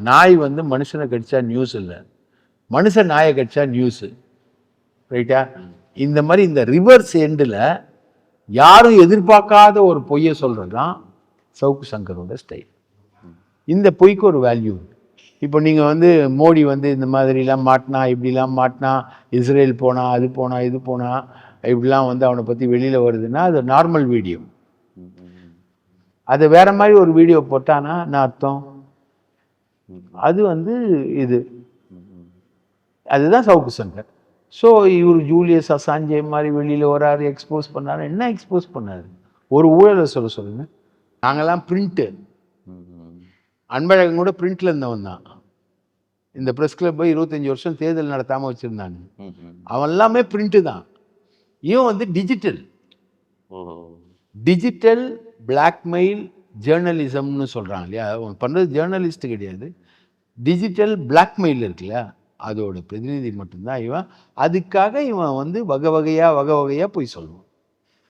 நாய் வந்து மனுஷனை கடிச்சா நியூஸ் இல்லை, மனுஷன் நாயை கடிச்சா நியூஸு. ரைட்டா? இந்த மாதிரி இந்த ரிவர்ஸ் எண்டில் யாரும் எதிர்பார்க்காத ஒரு பொய்யை சொல்கிறது தான் சவுக்கு சங்கரோட ஸ்டைல். இந்த பொய்க்கு ஒரு வேல்யூ. இப்போ நீங்கள் வந்து மோடி வந்து இந்த மாதிரிலாம் மாட்டினா, இப்படிலாம் மாட்டினா, இஸ்ரேல் போனால், அது போனால், இது போனால், இப்படிலாம் வந்து அவனை பற்றி வெளியில் வருதுன்னா அது நார்மல் வீடியோ. அது வேற மாதிரி ஒரு வீடியோ போட்டானா நான் அர்த்தம் அது வந்து இது. அதுதான் சவுக்கு சங்கர். ஸோ இவர் ஜூலியஸ் அசாஞ்சே மாதிரி வெளியில் வராரு, எக்ஸ்போஸ் பண்ணாரு. என்ன எக்ஸ்போஸ் பண்ணாரு? ஒரு ஊழலை சொல்லுங்க. நாங்கள்லாம் பிரிண்ட்டு, அன்பழகன் கூட பிரிண்ட்ல இருந்தவன் தான். இந்த ப்ரெஸ் கிளப் 25 வருஷம் தேர்தல் நடத்தாமல் வச்சுருந்தாங்க. அவன் எல்லாமே பிரிண்ட்டு தான். இவன் வந்து டிஜிட்டல் பிளாக்மெயில் ஜேர்னலிசம்னு சொல்கிறான் இல்லையா? அவன் பண்ணுறது ஜேர்னலிஸ்ட் கிடையாது, டிஜிட்டல் பிளாக்மெயில் இருக்குல்ல, அதோட பிரதிநிதி மட்டும்தான் இவன். அதுக்காக இவன் வந்து வகை வகையாக போய் சொல்லுவான்.